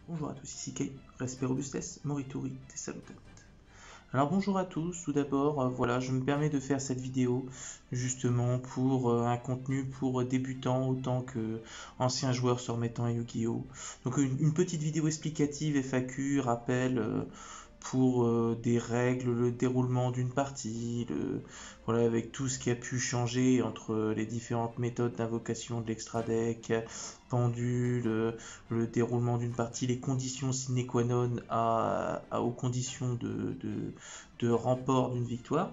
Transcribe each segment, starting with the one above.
Bonjour à tous, ici Kay, respect robustesse, morituri, des salutantes. Alors bonjour à tous, tout d'abord, voilà, je me permets de faire cette vidéo justement pour un contenu pour débutants autant que anciens joueurs se remettant à Yu-Gi-Oh! Donc une petite vidéo explicative, FAQ, rappel pour des règles, le déroulement d'une partie, voilà, avec tout ce qui a pu changer entre les différentes méthodes d'invocation de l'extra deck, pendule, le déroulement d'une partie, les conditions sine qua non aux conditions de remport d'une victoire.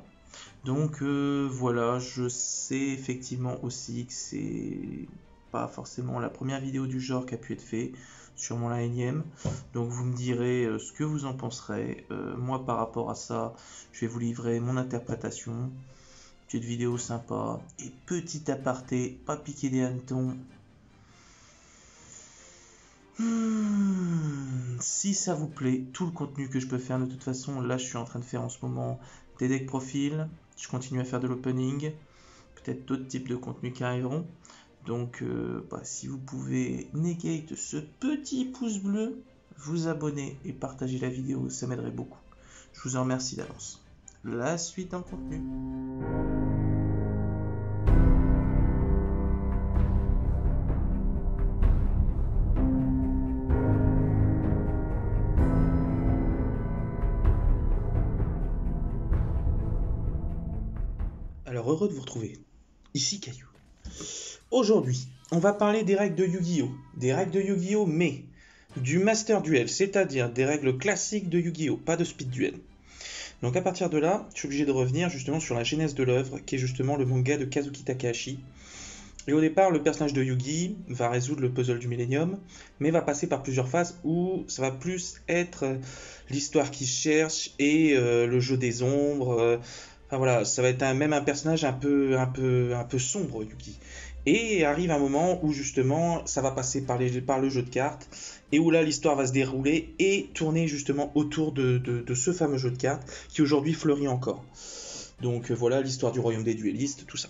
Donc voilà, je sais effectivement aussi que c'est pas forcément la première vidéo du genre qui a pu être faite, sûrement la énième. Donc vous me direz ce que vous en penserez. Moi par rapport à ça, je vais vous livrer mon interprétation. Petite vidéo sympa. Et petit aparté, pas piquer des hannetons. Si ça vous plaît, tout le contenu que je peux faire de toute façon, là je suis en train de faire en ce moment des decks profils, je continue à faire de l'opening, peut-être d'autres types de contenus qui arriveront. Donc si vous pouvez negate ce petit pouce bleu, vous abonner et partager la vidéo, ça m'aiderait beaucoup. Je vous en remercie d'avance. La suite dans le contenu. Alors heureux de vous retrouver, ici Caillou. Aujourd'hui, on va parler des règles de Yu-Gi-Oh! Des règles de Yu-Gi-Oh! Mais du Master Duel, c'est-à-dire des règles classiques de Yu-Gi-Oh! Pas de Speed Duel. Donc à partir de là, je suis obligé de revenir justement sur la genèse de l'œuvre, qui est justement le manga de Kazuki Takahashi. Et au départ, le personnage de Yugi va résoudre le puzzle du Millennium, mais va passer par plusieurs phases où ça va plus être l'histoire qu'il cherche et le jeu des ombres. Enfin voilà, ça va être même un personnage un peu sombre, Yugi. Et arrive un moment où justement ça va passer par le jeu de cartes et où là l'histoire va se dérouler et tourner justement autour de ce fameux jeu de cartes qui aujourd'hui fleurit encore. Donc voilà l'histoire du royaume des duellistes, tout ça.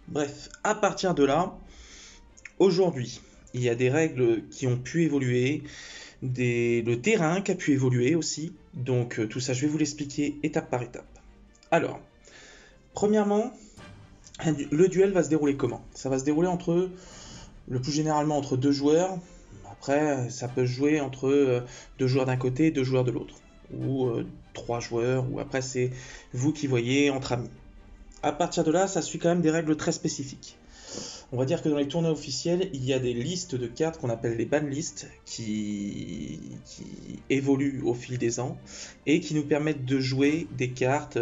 Bref, à partir de là, aujourd'hui, il y a des règles qui ont pu évoluer, le terrain qui a pu évoluer aussi. Donc tout ça, je vais vous l'expliquer étape par étape. Alors, premièrement, le duel va se dérouler comment? Ça va se dérouler le plus généralement entre deux joueurs. Après, ça peut se jouer entre deux joueurs d'un côté et deux joueurs de l'autre. Ou trois joueurs, ou après c'est vous qui voyez entre amis. À partir de là, ça suit quand même des règles très spécifiques. On va dire que dans les tournois officiels, il y a des listes de cartes qu'on appelle les ban lists qui évoluent au fil des ans et qui nous permettent de jouer des cartes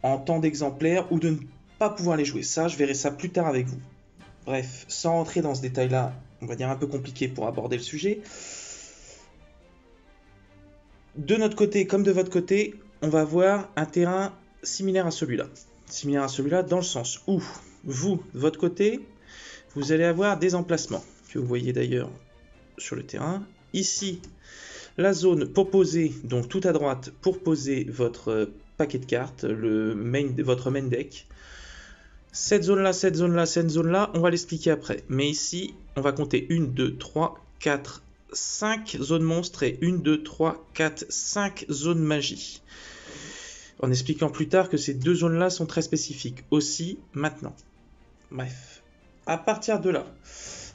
en temps d'exemplaires ou de ne pas pouvoir les jouer. Ça, je verrai ça plus tard avec vous. Bref, sans rentrer dans ce détail-là, on va dire un peu compliqué pour aborder le sujet. De notre côté comme de votre côté, on va avoir un terrain similaire à celui-là. Similaire à celui-là dans le sens où vous, de votre côté, vous allez avoir des emplacements que vous voyez d'ailleurs sur le terrain. Ici, la zone pour poser, donc tout à droite, pour poser votre paquet de cartes, votre main deck. Cette zone-là, cette zone-là, cette zone-là, on va l'expliquer après. Mais ici, on va compter 1, 2, 3, 4, 5 zones monstres et 1, 2, 3, 4, 5 zones magie. En expliquant plus tard que ces deux zones-là sont très spécifiques aussi maintenant. Bref, à partir de là,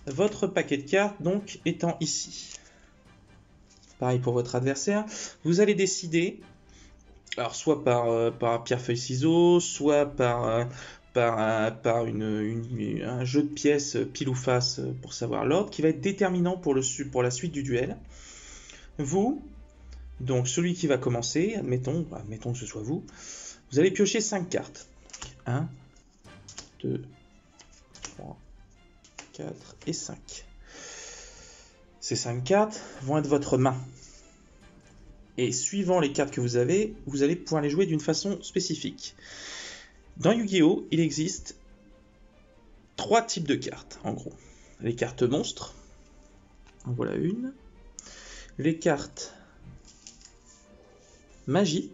votre paquet de cartes donc étant ici. Pareil pour votre adversaire, vous allez décider, alors soit par pierre-feuille-ciseaux, soit par un jeu de pièces pile ou face pour savoir l'ordre, qui va être déterminant pour la suite du duel. Vous, donc celui qui va commencer, admettons que ce soit vous, vous allez piocher 5 cartes. 1, 2, 3, 4 et 5. Ces 5 cartes vont être votre main. Et suivant les cartes que vous allez pouvoir les jouer d'une façon spécifique. Dans Yu-Gi-Oh! Il existe 3 types de cartes, en gros. Les cartes monstres, en voilà une. Les cartes magie.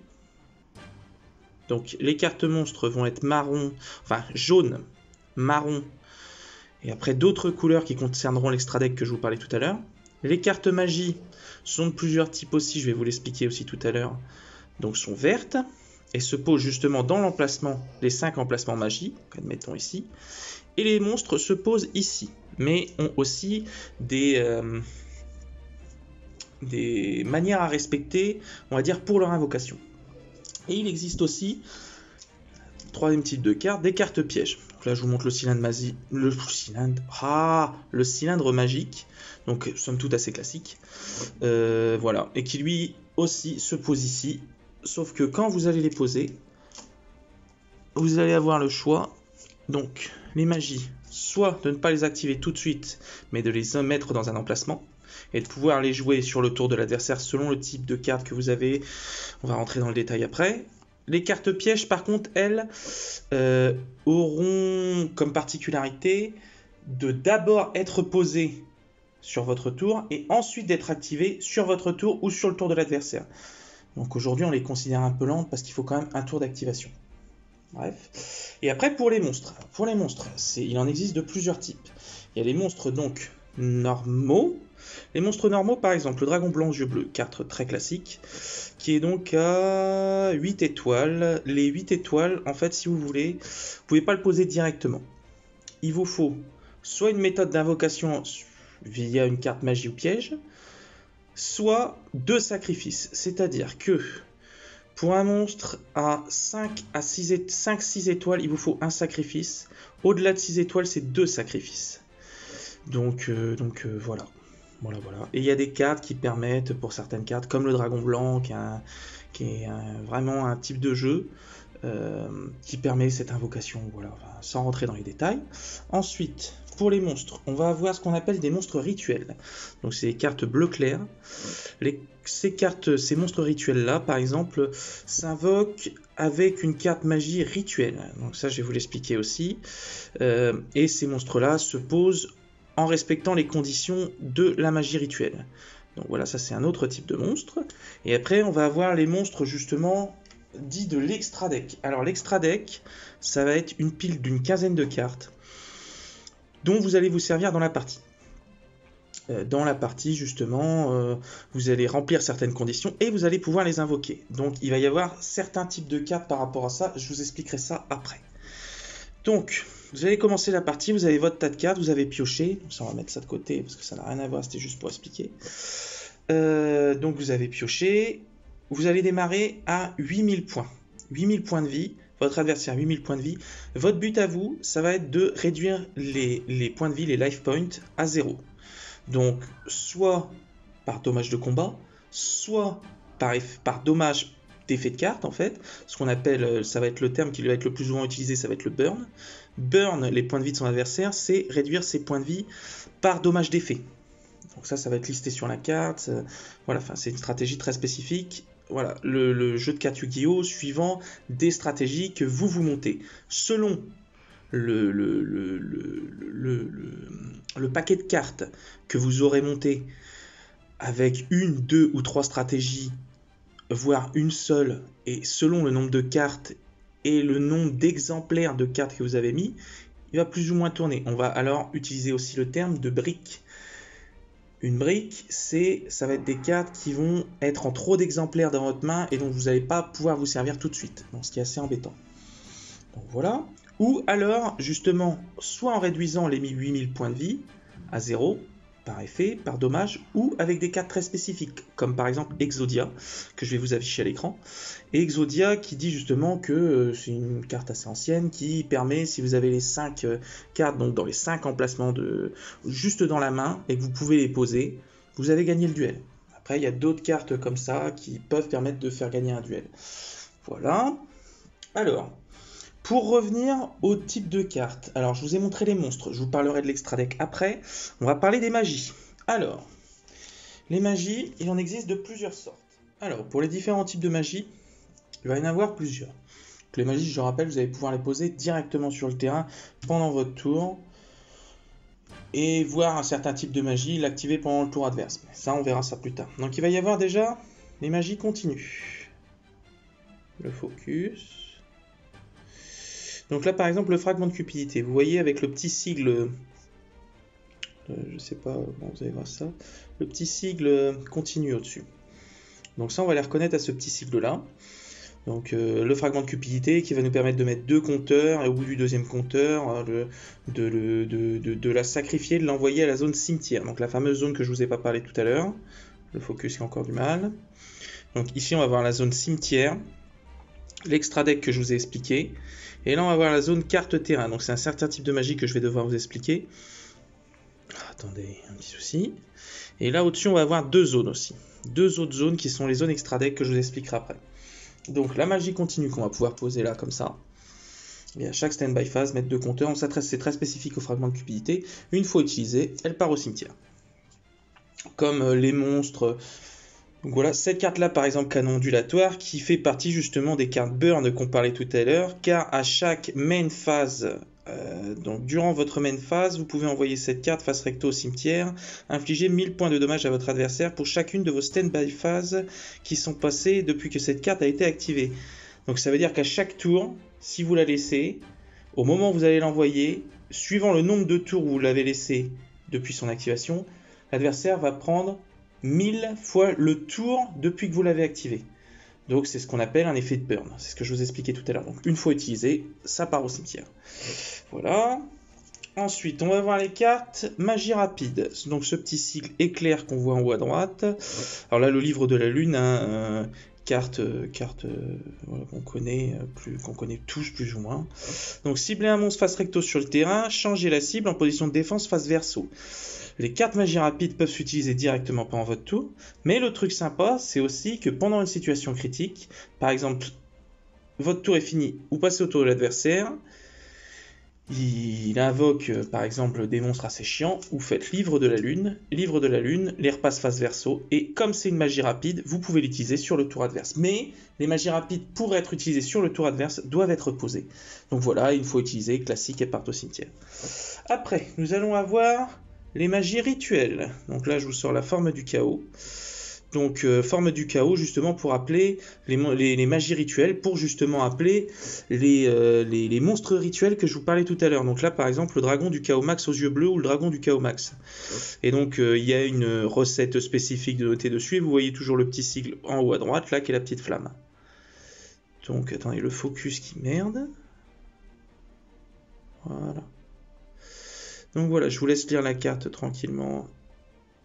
Donc les cartes monstres vont être jaune, marron, et après d'autres couleurs qui concerneront l'extra deck que je vous parlais tout à l'heure. Les cartes magie sont de plusieurs types aussi, je vais vous l'expliquer aussi tout à l'heure. Donc sont vertes et se posent justement dans l'emplacement, les 5 emplacements magie, admettons ici. Et les monstres se posent ici, mais ont aussi des manières à respecter, on va dire, pour leur invocation. Et il existe aussi, troisième type de carte, des cartes pièges. Donc là, je vous montre le cylindre magique, donc somme toute assez classique. Voilà, et qui lui aussi se pose ici, sauf que quand vous allez les poser, vous allez avoir le choix, donc les magies, soit de ne pas les activer tout de suite, mais de les mettre dans un emplacement, et de pouvoir les jouer sur le tour de l'adversaire selon le type de carte que vous avez. On va rentrer dans le détail après. Les cartes pièges, par contre, elles, auront comme particularité de d'abord être posées sur votre tour, et ensuite d'être activées sur votre tour ou sur le tour de l'adversaire. Donc aujourd'hui, on les considère un peu lentes, parce qu'il faut quand même un tour d'activation. Bref. Et après, pour les monstres. Pour les monstres, il en existe de plusieurs types. Il y a les monstres donc normaux. Les monstres normaux, par exemple, le dragon blanc aux yeux bleus, carte très classique, qui est donc à 8 étoiles. Les 8 étoiles, en fait, si vous voulez, vous pouvez pas le poser directement. Il vous faut soit une méthode d'invocation via une carte magie ou piège, soit 2 sacrifices. C'est-à-dire que pour un monstre à 5-6 étoiles, il vous faut un sacrifice. Au-delà de 6 étoiles, c'est 2 sacrifices. Donc voilà. Voilà. Et il y a des cartes qui permettent, pour certaines cartes, comme le dragon blanc, qui est vraiment un type de jeu, qui permet cette invocation, voilà, sans rentrer dans les détails. Ensuite, pour les monstres, on va avoir ce qu'on appelle des monstres rituels. Donc c'est des cartes bleu clair. Ces monstres rituels-là, par exemple, s'invoquent avec une carte magie rituelle. Donc ça, je vais vous l'expliquer aussi. Et ces monstres-là se posent en respectant les conditions de la magie rituelle. Donc voilà, ça c'est un autre type de monstre. Et après, on va avoir les monstres justement dits de l'extra deck. Alors l'extra deck, ça va être une pile d'une quinzaine de cartes dont vous allez vous servir dans la partie. Dans la partie, justement, vous allez remplir certaines conditions et vous allez pouvoir les invoquer. Donc il va y avoir certains types de cartes par rapport à ça, je vous expliquerai ça après. Donc, vous allez commencer la partie, vous avez votre tas de cartes, vous avez pioché, ça on va mettre ça de côté parce que ça n'a rien à voir, c'était juste pour expliquer. Donc vous avez pioché, vous allez démarrer à 8000 points. 8000 points de vie, votre adversaire 8000 points de vie. Votre but à vous, ça va être de réduire les points de vie, les life points, à 0. Donc, soit par dommage de combat, soit par dommage d'effet de carte, en fait. Ce qu'on appelle, ça va être le terme qui va être le plus souvent utilisé, ça va être le burn. Burn les points de vie de son adversaire, c'est réduire ses points de vie par dommage d'effet. Donc ça va être listé sur la carte. Voilà, enfin, c'est une stratégie très spécifique. Voilà, le jeu de cartes Yu-Gi-Oh! Suivant des stratégies que vous montez. Selon le paquet de cartes que vous aurez monté avec 1, 2 ou 3 stratégies, voire une seule, et selon le nombre de cartes et le nombre d'exemplaires de cartes que vous avez mis, il va plus ou moins tourner. On va alors utiliser aussi le terme de brique. Une brique, ça va être des cartes qui vont être en trop d'exemplaires dans votre main et dont vous n'allez pas pouvoir vous servir tout de suite. Donc, ce qui est assez embêtant. Donc voilà. Ou alors, justement, soit en réduisant les 8000 points de vie à 0, par effet, par dommage, ou avec des cartes très spécifiques, comme par exemple Exodia, que je vais vous afficher à l'écran. Et Exodia qui dit justement que c'est une carte assez ancienne, qui permet, si vous avez les 5 cartes, donc dans les 5 emplacements juste dans la main, et que vous pouvez les poser, vous avez gagné le duel. Après, il y a d'autres cartes comme ça, qui peuvent permettre de faire gagner un duel. Voilà. Alors, pour revenir au type de carte, alors je vous ai montré les monstres, je vous parlerai de l'extra deck après, on va parler des magies. Alors, les magies, il en existe de plusieurs sortes. Alors, pour les différents types de magies, il va y en avoir plusieurs. Donc, les magies, je rappelle, vous allez pouvoir les poser directement sur le terrain pendant votre tour, et voir un certain type de magie, l'activer pendant le tour adverse. Mais ça, on verra ça plus tard. Donc il va y avoir déjà les magies continues. Le focus... Donc là, par exemple, le fragment de cupidité. Vous voyez avec le petit sigle je sais pas, bon, vous allez voir ça, le petit sigle continu au-dessus. Donc ça, on va les reconnaître à ce petit sigle-là. Donc le fragment de cupidité qui va nous permettre de mettre 2 compteurs, et au bout du deuxième compteur, de la sacrifier, de l'envoyer à la zone cimetière. Donc la fameuse zone que je vous ai pas parlé tout à l'heure. Le focus qui a encore du mal. Donc ici, on va voir la zone cimetière, l'extra deck que je vous ai expliqué. Et là, on va voir la zone carte terrain. Donc c'est un certain type de magie que je vais devoir vous expliquer. Attendez, un petit souci. Et là, au-dessus, on va avoir 2 zones aussi. 2 autres zones qui sont les zones extra deck que je vous expliquerai après. Donc la magie continue qu'on va pouvoir poser là comme ça. Et à chaque stand-by phase, mettre 2 compteurs. C'est très spécifique au fragment de cupidité. Une fois utilisée, elle part au cimetière. Comme les monstres. Donc voilà, cette carte-là par exemple, canon ondulatoire, qui fait partie justement des cartes burn qu'on parlait tout à l'heure, car à chaque main phase, donc durant votre main phase, vous pouvez envoyer cette carte face recto au cimetière, infliger 1000 points de dommage à votre adversaire pour chacune de vos stand-by phases qui sont passées depuis que cette carte a été activée. Donc ça veut dire qu'à chaque tour, si vous la laissez, au moment où vous allez l'envoyer, suivant le nombre de tours où vous l'avez laissé depuis son activation, l'adversaire va prendre 1000 fois le tour depuis que vous l'avez activé. Donc c'est ce qu'on appelle un effet de burn. C'est ce que je vous expliquais tout à l'heure. Donc une fois utilisé, ça part au cimetière. Voilà. Ensuite, on va voir les cartes magie rapide. Donc ce petit sigle éclair qu'on voit en haut à droite. Alors là, le livre de la lune, hein, carte voilà, qu'on connaît tous plus ou moins. Donc cibler un monstre face recto sur le terrain, changer la cible en position de défense face verso. Les cartes magie rapide peuvent s'utiliser directement pendant votre tour, mais le truc sympa, c'est aussi que pendant une situation critique, par exemple, votre tour est fini, vous passez au tour de l'adversaire, il invoque par exemple des monstres assez chiants, vous faites livre de la lune, les repasse face verso, et comme c'est une magie rapide, vous pouvez l'utiliser sur le tour adverse. Mais les magies rapides, pour être utilisées sur le tour adverse, doivent être posées. Donc voilà, une fois utilisées, classique, elles partent au cimetière. Après, nous allons avoir les magies rituelles. Donc là, je vous sors la forme du chaos. Donc, forme du chaos, justement, pour appeler les magies rituelles, pour justement appeler les monstres rituels que je vous parlais tout à l'heure. Donc là, par exemple, le dragon du chaos max aux yeux bleus ou le dragon du chaos max. Et donc, il y a une recette spécifique de noter dessus. Et vous voyez toujours le petit sigle en haut à droite, là, qui est la petite flamme. Donc, attendez, le focus qui merde. Voilà. Donc voilà, je vous laisse lire la carte tranquillement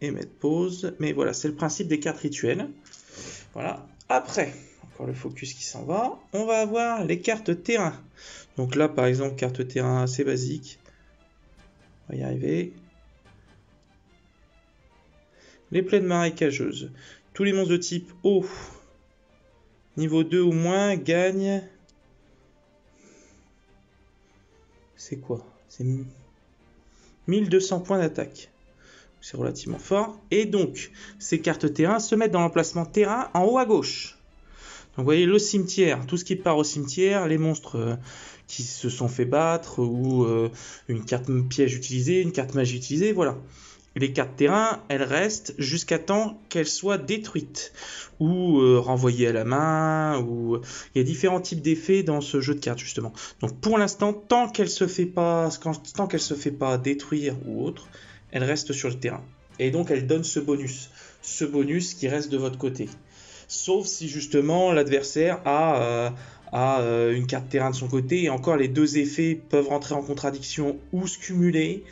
et mettre pause. Mais voilà, c'est le principe des cartes rituelles. Voilà. Après, encore le focus qui s'en va, on va avoir les cartes terrain. Donc là, par exemple, carte terrain assez basique. On va y arriver. Les plaines marécageuses. Tous les monstres de type eau, niveau 2 ou moins, gagnent... C'est quoi? C'est 1200 points d'attaque. C'est relativement fort. Et donc, ces cartes terrain se mettent dans l'emplacement terrain en haut à gauche. Donc, vous voyez le cimetière, tout ce qui part au cimetière, les monstres qui se sont fait battre, ou une carte piège utilisée, une carte magie utilisée, voilà. Les cartes terrain, elles restent jusqu'à temps qu'elles soient détruites, ou renvoyées à la main, ou... Il y a différents types d'effets dans ce jeu de cartes, justement. Donc pour l'instant, tant qu'elle se fait pas détruire ou autre, elle reste sur le terrain. Et donc elle donne ce bonus qui reste de votre côté. Sauf si justement l'adversaire a une carte terrain de son côté, et encore les deux effets peuvent rentrer en contradiction ou se cumuler.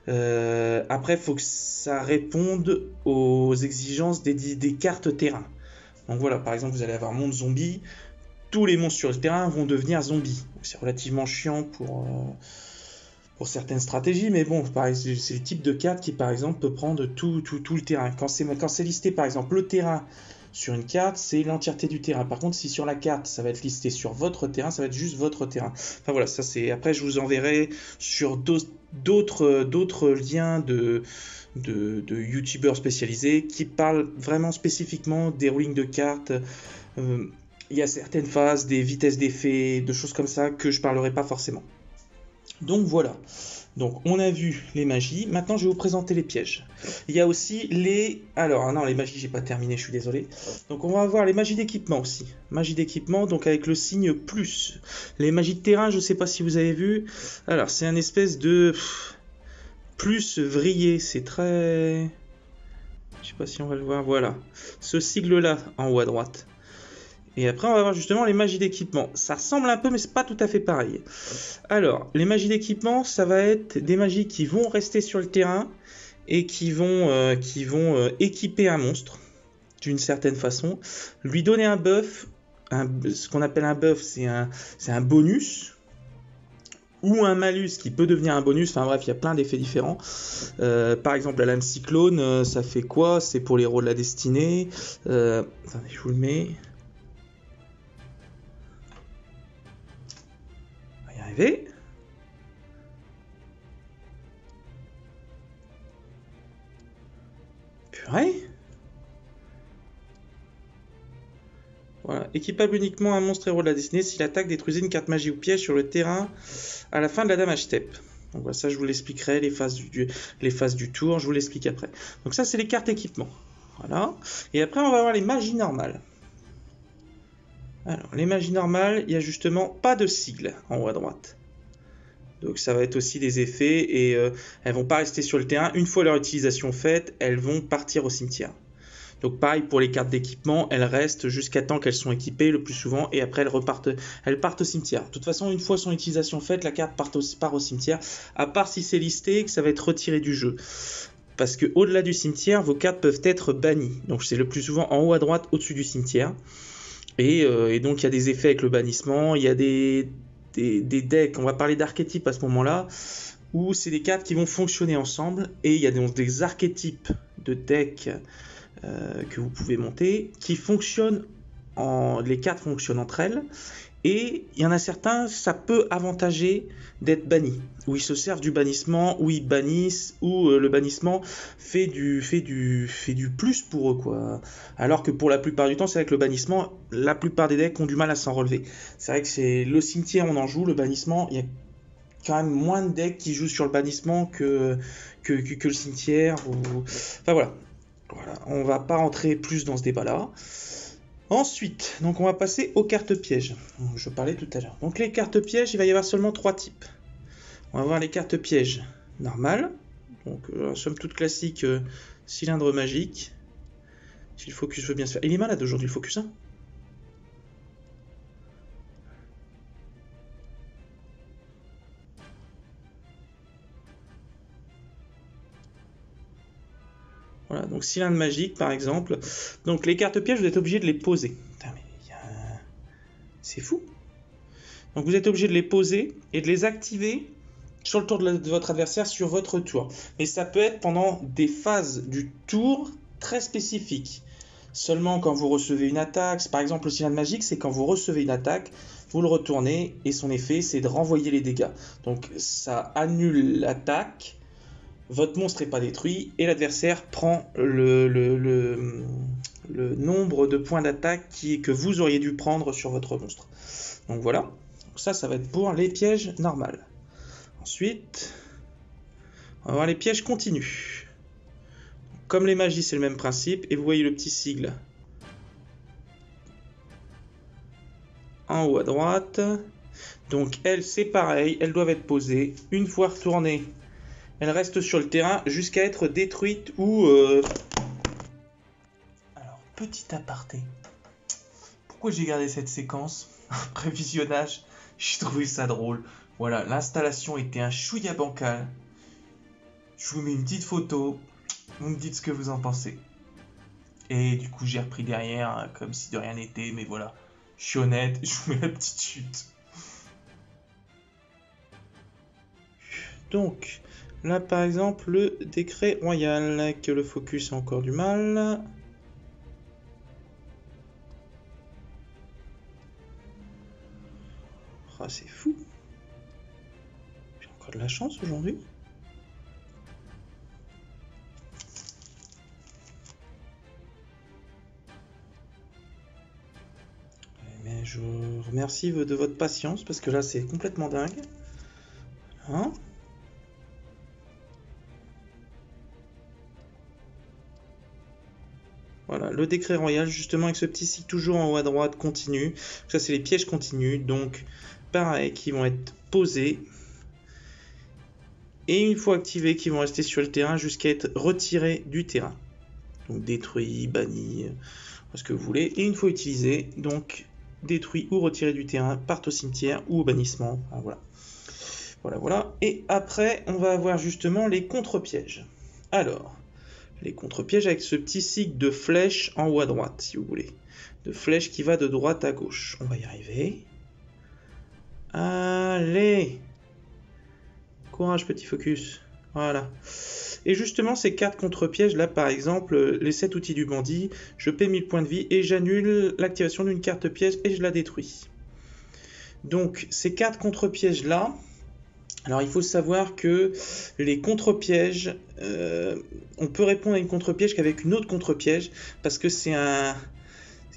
Après, il faut que ça réponde aux exigences des cartes terrain. Donc voilà, par exemple, vous allez avoir monde zombie. Tous les monstres sur le terrain vont devenir zombies. C'est relativement chiant pour certaines stratégies, mais bon, c'est le type de carte qui, par exemple, peut prendre tout le terrain. Quand c'est listé, par exemple, le terrain sur une carte, c'est l'entièreté du terrain. Par contre, si sur la carte, ça va être listé sur votre terrain, ça va être juste votre terrain. Enfin voilà, ça c'est. Après, je vous enverrai sur d'autres liens de youtubeurs spécialisés qui parlent vraiment spécifiquement des rulings de cartes. Il y a certaines phases, des vitesses d'effet, de choses comme ça que je parlerai pas forcément. Donc voilà. Donc on a vu les magies, maintenant je vais vous présenter les pièges. Il y a aussi les... Alors non, les magies j'ai pas terminé, je suis désolé. Donc on va avoir les magies d'équipement aussi. Magie d'équipement, donc avec le signe plus. Les magies de terrain, je sais pas si vous avez vu. Alors c'est un espèce de plus vrillé, c'est très... Je sais pas si on va le voir, voilà. Ce sigle-là, en haut à droite. Et après, on va voir justement les magies d'équipement. Ça ressemble un peu, mais c'est pas tout à fait pareil. Alors, les magies d'équipement, ça va être des magies qui vont rester sur le terrain et qui vont équiper un monstre, d'une certaine façon. Lui donner un buff, ce qu'on appelle un buff, c'est un bonus, ou un malus qui peut devenir un bonus. Enfin bref, il y a plein d'effets différents. Par exemple, la lame cyclone, ça fait quoi? C'est pour les héros de la destinée. Attendez, je vous le mets. On va y arriver. Purée. Voilà. Équipable uniquement un monstre héros de la destinée si l'attaque détruisait une carte magie ou piège sur le terrain à la fin de la damage step. Donc voilà, ça je vous l'expliquerai, les phases du tour, je vous l'explique après. Donc ça c'est les cartes équipement. Voilà. Et après on va voir les magies normales. Alors les magies normales, il n'y a justement pas de sigle en haut à droite. Donc ça va être aussi des effets et elles vont pas rester sur le terrain. Une fois leur utilisation faite, elles vont partir au cimetière. Donc pareil pour les cartes d'équipement, elles restent jusqu'à temps qu'elles sont équipées le plus souvent et après elles partent au cimetière. De toute façon, une fois son utilisation faite, la carte part au cimetière, à part si c'est listé que ça va être retiré du jeu. Parce que au-delà du cimetière, vos cartes peuvent être bannies. Donc c'est le plus souvent en haut à droite, au-dessus du cimetière. Et donc il y a des effets avec le bannissement, il y a des decks, on va parler d'archétypes à ce moment-là, où c'est des cartes qui vont fonctionner ensemble, et il y a donc des archétypes de decks que vous pouvez monter, qui fonctionnent les cartes fonctionnent entre elles, et il y en a certains, ça peut avantager d'être banni, où ils se servent du bannissement, où ils bannissent, où le bannissement fait du plus pour eux, quoi. Alors que pour la plupart du temps, c'est vrai que le bannissement, la plupart des decks ont du mal à s'en relever. C'est vrai que c'est le cimetière, on en joue, le bannissement, il y a quand même moins de decks qui jouent sur le bannissement que le cimetière. Enfin voilà. Voilà, on va pas rentrer plus dans ce débat-là. Ensuite, donc on va passer aux cartes pièges. Je parlais tout à l'heure. Donc les cartes pièges, il va y avoir seulement 3 types. On va voir les cartes pièges normales. Donc somme toute classique, cylindre magique. Si le focus veut bien se faire. Il est malade aujourd'hui le focus, hein? Voilà, donc cylindre magique par exemple. Donc les cartes pièges, vous êtes obligé de les poser. Putain, mais c'est fou. Donc vous êtes obligé de les poser et de les activer sur le tour de votre adversaire sur votre tour. Mais ça peut être pendant des phases du tour très spécifiques. Seulement quand vous recevez une attaque. Par exemple, le cylindre magique, c'est quand vous recevez une attaque, vous le retournez et son effet, c'est de renvoyer les dégâts. Donc ça annule l'attaque. Votre monstre n'est pas détruit et l'adversaire prend le nombre de points d'attaque que vous auriez dû prendre sur votre monstre. Donc voilà, ça va être pour les pièges normales. Ensuite, on va voir les pièges continus. Comme les magies, c'est le même principe et vous voyez le petit sigle en haut à droite. Donc elles, c'est pareil, elles doivent être posées. Une fois retournées, elles restent sur le terrain jusqu'à être détruites ou... Alors, petit aparté. Pourquoi j'ai gardé cette séquence après visionnage? J'ai trouvé ça drôle. Voilà, l'installation était un chouïa bancal. Je vous mets une petite photo. Vous me dites ce que vous en pensez. Et du coup, j'ai repris derrière, comme si de rien n'était. Mais voilà, je suis honnête, je vous mets la petite chute. Donc... Là, par exemple, le décret royal, que le focus a encore du mal. Oh, c'est fou. J'ai encore de la chance aujourd'hui. Mais je vous remercie de votre patience, parce que là, c'est complètement dingue. Hein ? Voilà, le décret royal, justement, avec ce petit sigle toujours en haut à droite, continu. Ça, c'est les pièges continus, donc pareil, qui vont être posés. et une fois activés, qui vont rester sur le terrain jusqu'à être retirés du terrain. Donc détruits, bannis, ce que vous voulez. Et une fois utilisés, donc détruits ou retirés du terrain, partent au cimetière ou au bannissement. Enfin, voilà. Voilà. Et après, on va avoir justement les contre-pièges. Alors, les contre-pièges avec ce petit cycle de flèche en haut à droite, si vous voulez. De flèche qui va de droite à gauche. On va y arriver. Allez! Courage, petit focus. Voilà. Et justement, ces 4 contre-pièges, là, par exemple, les 7 outils du bandit, je paie 1000 points de vie et j'annule l'activation d'une carte piège et je la détruis. Donc, ces 4 contre-pièges-là, alors il faut savoir que les contre-pièges, on peut répondre à une contre-piège qu'avec une autre contre-piège, parce que c'est un...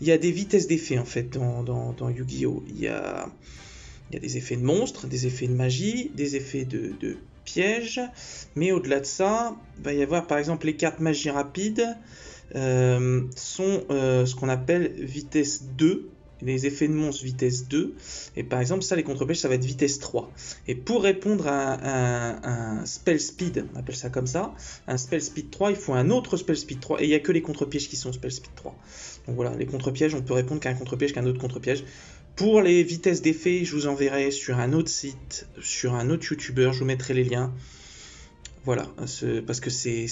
Il y a des vitesses d'effet, en fait, dans Yu-Gi-Oh! Il y a des effets de monstres, des effets de magie, des effets de pièges, mais au-delà de ça, il va y avoir par exemple les cartes magie rapide sont ce qu'on appelle vitesse 2, les effets de monstres vitesse 2, et par exemple ça les contre-pièges ça va être vitesse 3. Et pour répondre à un spell speed, on appelle ça comme ça, un spell speed 3, il faut un autre spell speed 3, et il n'y a que les contre-pièges qui sont spell speed 3. Donc voilà, les contre-pièges, on peut répondre qu'à un contre-piège qu'à un autre contre-piège. Pour les vitesses d'effet, je vous enverrai sur un autre site, sur un autre youtubeur, je vous mettrai les liens. Voilà, parce que c'est...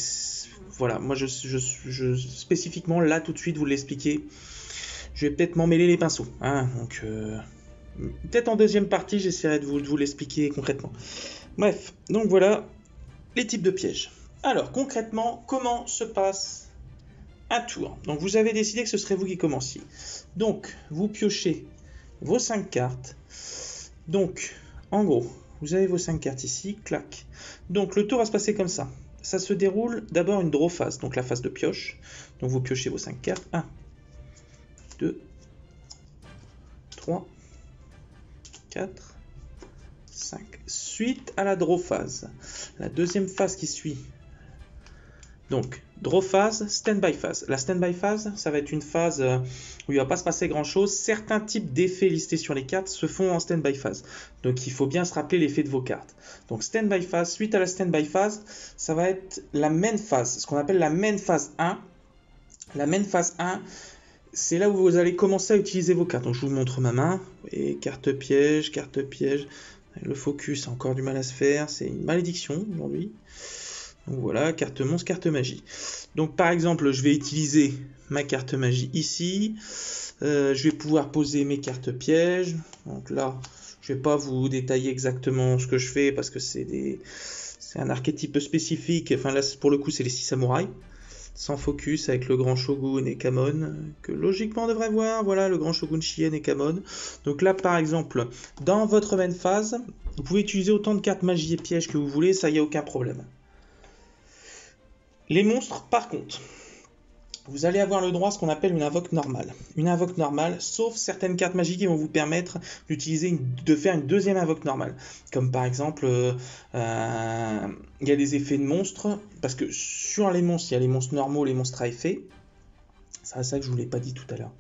Voilà, moi je spécifiquement là tout de suite vous l'expliquer. Je vais peut-être m'en mêler les pinceaux. Hein, donc peut-être en deuxième partie j'essaierai de vous l'expliquer concrètement. Bref, donc voilà les types de pièges. Alors concrètement, comment se passe un tour? Donc vous avez décidé que ce serait vous qui commenciez. Donc vous piochez vos 5 cartes. Donc, en gros, vous avez vos 5 cartes ici, clac. Donc, le tour va se passer comme ça. Ça se déroule d'abord une draw phase, donc la phase de pioche. Donc, vous piochez vos 5 cartes. 1, 2, 3, 4, 5. Suite à la draw phase. La deuxième phase qui suit. Donc, draw phase, stand-by phase. La stand-by phase, ça va être une phase où il ne va pas se passer grand-chose. Certains types d'effets listés sur les cartes se font en stand-by phase. Donc, il faut bien se rappeler l'effet de vos cartes. Donc, stand-by phase, suite à la stand-by phase, ça va être la main phase, ce qu'on appelle la main phase 1. La main phase 1, c'est là où vous allez commencer à utiliser vos cartes. Donc, je vous montre ma main. Et carte piège, carte piège. Le focus a encore du mal à se faire. C'est une malédiction aujourd'hui. Donc voilà, carte monstre, carte magie. Donc par exemple, je vais utiliser ma carte magie ici. Je vais pouvoir poser mes cartes pièges. Donc là, je ne vais pas vous détailler exactement ce que je fais parce que c'est un archétype spécifique. Enfin là, pour le coup, c'est les 6 samouraïs. Sans focus avec le grand shogun et Kamon, que logiquement on devrait voir. Voilà, le grand shogun Chien et Kamon. Donc là, par exemple, dans votre main phase, vous pouvez utiliser autant de cartes magie et pièges que vous voulez, ça y a aucun problème. Les monstres, par contre, vous allez avoir le droit à ce qu'on appelle une invoque normale. Une invoque normale, sauf certaines cartes magiques qui vont vous permettre de faire une deuxième invoque normale. Comme par exemple, il y a des effets de monstres, parce que sur les monstres, il y a les monstres normaux, les monstres à effet. C'est ça que je ne vous l'ai pas dit tout à l'heure.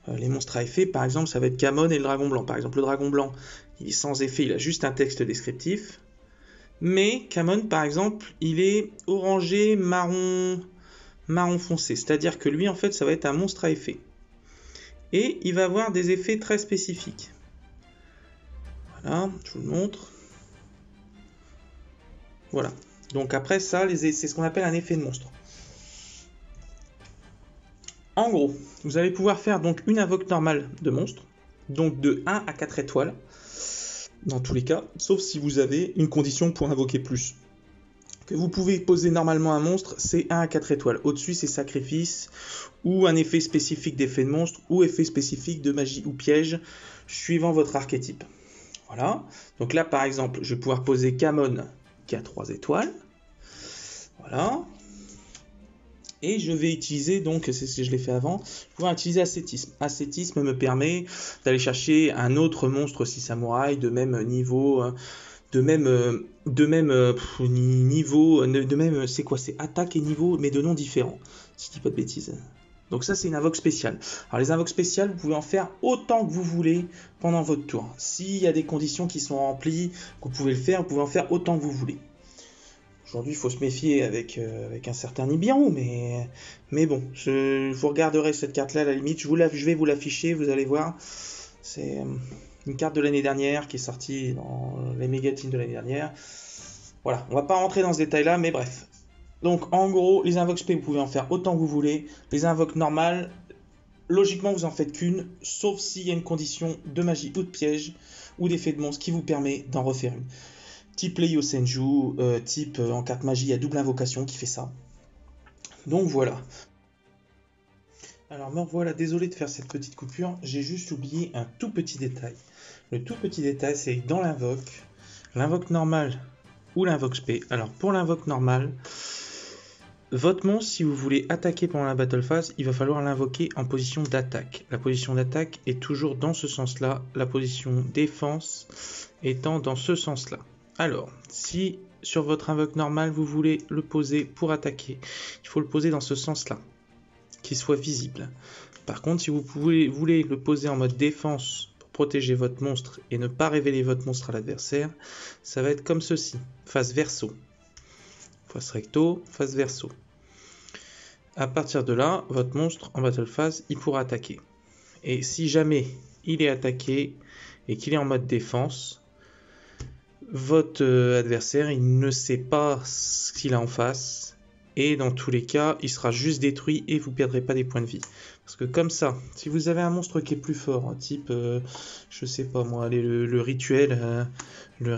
Les monstres à effet, par exemple, ça va être Kamon et le dragon blanc. Par exemple, le dragon blanc, il est sans effet, il a juste un texte descriptif. Mais Kamon, par exemple, il est orangé, marron foncé. C'est-à-dire que lui, en fait, ça va être un monstre à effet. Et il va avoir des effets très spécifiques. Voilà, je vous le montre. Voilà. Donc après ça, c'est ce qu'on appelle un effet de monstre. En gros, vous allez pouvoir faire donc une invoque normale de monstre. Donc de 1 à 4 étoiles. Dans tous les cas, sauf si vous avez une condition pour invoquer plus. Que vous pouvez poser normalement un monstre, c'est 1 à 4 étoiles. Au-dessus, c'est sacrifice, ou un effet spécifique d'effet de monstre, ou effet spécifique de magie ou piège, suivant votre archétype. Voilà. Donc là, par exemple, je vais pouvoir poser Kamon, qui a 3 étoiles. Voilà. Et je vais utiliser, donc, c'est ce que je l'ai fait avant, je vais pouvoir utiliser Ascétisme. Ascétisme me permet d'aller chercher un autre monstre 6 samouraïs de même niveau, c'est quoi? C'est attaque et niveau, mais de noms différents, si je dis pas de bêtises. Donc ça, c'est une invoque spéciale. Alors les invoques spéciales, vous pouvez en faire autant que vous voulez pendant votre tour. S'il y a des conditions qui sont remplies, que vous pouvez le faire, vous pouvez en faire autant que vous voulez. Aujourd'hui, il faut se méfier avec un certain Nibiru, mais bon, je vous regarderai cette carte-là à la limite. Je vais vous l'afficher, vous allez voir. C'est une carte de l'année dernière qui est sortie dans les méga-teams de l'année dernière. Voilà, on va pas rentrer dans ce détail-là, mais bref. Donc en gros, les invoques spé, vous pouvez en faire autant que vous voulez. Les invoques normales, logiquement, vous en faites qu'une, sauf s'il y a une condition de magie ou de piège ou d'effet de monstre qui vous permet d'en refaire une. Type Leio Senju, type en carte magie à double invocation qui fait ça. Donc voilà. Alors me revoilà, désolé de faire cette petite coupure, j'ai juste oublié un tout petit détail. Le tout petit détail, c'est que dans l'invoque normale ou l'invoque spé. Alors pour l'invoque normale, votre monstre, si vous voulez attaquer pendant la battle phase, il va falloir l'invoquer en position d'attaque. La position d'attaque est toujours dans ce sens-là, la position défense étant dans ce sens-là. Alors, si sur votre invoque normale, vous voulez le poser pour attaquer, il faut le poser dans ce sens-là, qu'il soit visible. Par contre, si vous voulez le poser en mode défense pour protéger votre monstre et ne pas révéler votre monstre à l'adversaire, ça va être comme ceci, face verso. Face recto, face verso. À partir de là, votre monstre en battle phase, il pourra attaquer. Et si jamais il est attaqué et qu'il est en mode défense, votre adversaire, il ne sait pas ce qu'il a en face. Et dans tous les cas, il sera juste détruit et vous ne perdrez pas des points de vie. Parce que comme ça, si vous avez un monstre qui est plus fort, type, je sais pas moi, le rituel le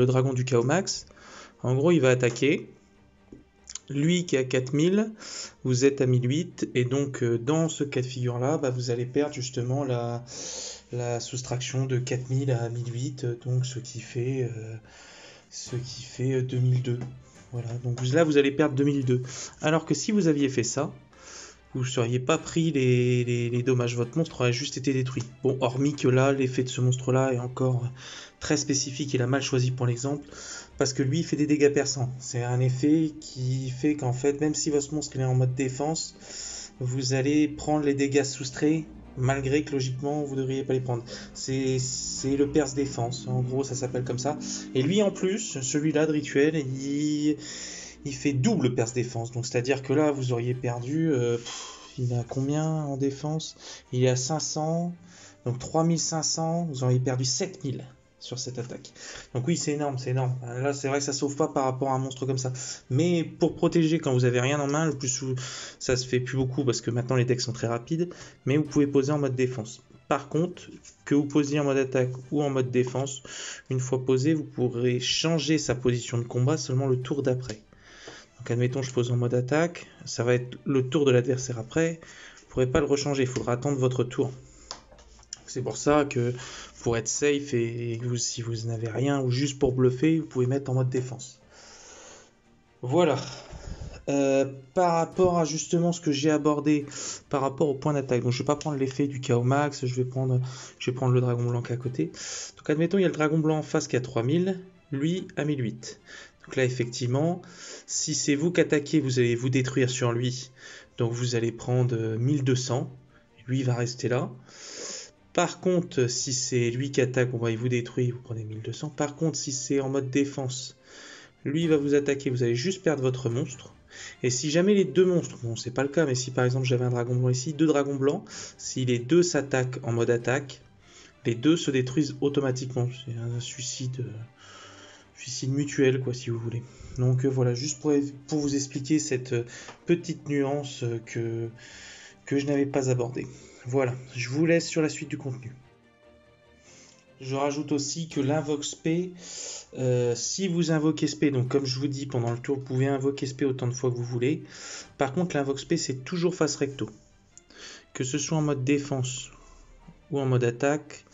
dragon du chaos max, en gros il va attaquer. Lui qui est à 4000, vous êtes à 1008, et donc dans ce cas de figure-là, vous allez perdre justement la soustraction de 4000 à 1008, donc ce qui fait 2002. Voilà, donc là vous allez perdre 2002. Alors que si vous aviez fait ça, vous ne seriez pas pris les dommages. Votre monstre aurait juste été détruit. Bon, hormis que là, l'effet de ce monstre-là est encore très spécifique. Il a mal choisi pour l'exemple. Parce que lui, il fait des dégâts perçants. C'est un effet qui fait qu'en fait, même si votre monstre est en mode défense, vous allez prendre les dégâts soustraits, malgré que logiquement, vous ne devriez pas les prendre. C'est le perce défense. En gros, ça s'appelle comme ça. Et lui, en plus, celui-là de rituel, il fait double perce défense. Donc, c'est-à-dire que là, vous auriez perdu... il a combien en défense? Il est à 500. Donc, 3500. Vous auriez perdu 7000 sur cette attaque. Donc oui, c'est énorme, c'est énorme. Là, c'est vrai que ça sauve pas par rapport à un monstre comme ça. Mais pour protéger quand vous avez rien en main, le plus ça se fait plus beaucoup parce que maintenant les decks sont très rapides. Mais vous pouvez poser en mode défense. Par contre, que vous posiez en mode attaque ou en mode défense, une fois posé, vous pourrez changer sa position de combat seulement le tour d'après. Donc admettons je pose en mode attaque, ça va être le tour de l'adversaire après, vous ne pourrez pas le rechanger, il faudra attendre votre tour. C'est pour ça que pour être safe et si vous n'avez rien ou juste pour bluffer, vous pouvez mettre en mode défense. Voilà. Par rapport à justement ce que j'ai abordé par rapport au point d'attaque, donc je ne vais pas prendre l'effet du chaos max, je vais prendre le dragon blanc qui est à côté. Donc admettons il y a le dragon blanc en face qui a 3000, lui à 1008. Donc là effectivement, si c'est vous qui attaquez, vous allez vous détruire sur lui, donc vous allez prendre 1200, lui il va rester là. Par contre, si c'est lui qui attaque, il vous détruit, vous prenez 1200. Par contre, si c'est en mode défense, lui il va vous attaquer, vous allez juste perdre votre monstre. Et si jamais les deux monstres, bon c'est pas le cas, mais si par exemple j'avais un dragon blanc ici, deux dragons blancs, si les deux s'attaquent en mode attaque, les deux se détruisent automatiquement. C'est un suicide mutuel quoi si vous voulez. Donc voilà, juste pour vous expliquer cette petite nuance que je n'avais pas abordée. Voilà, je vous laisse sur la suite du contenu. Je rajoute aussi que l'invoque spé, si vous invoquez spé, donc comme je vous dis pendant le tour, vous pouvez invoquer spé autant de fois que vous voulez. Par contre, l'invoque spé, c'est toujours face recto. Que ce soit en mode défense ou en mode attaque,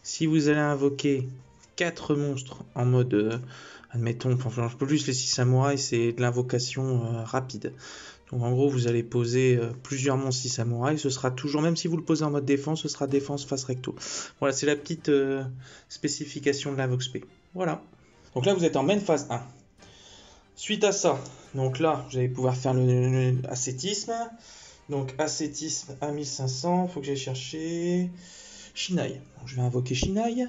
si vous allez invoquer 4 monstres en mode, admettons, enfin, plus les 6 samouraïs, c'est de l'invocation rapide. Donc en gros, vous allez poser plusieurs monstres 6 samouraïs, ce sera toujours, même si vous le posez en mode défense, ce sera défense face recto. Voilà, c'est la petite spécification de l'invoque spé. Voilà. Donc là, vous êtes en main phase 1. Suite à ça, donc là, vous allez pouvoir faire le ascétisme. Donc ascétisme à 1500, il faut que j'aille chercher Shinai. Donc, je vais invoquer Shinai.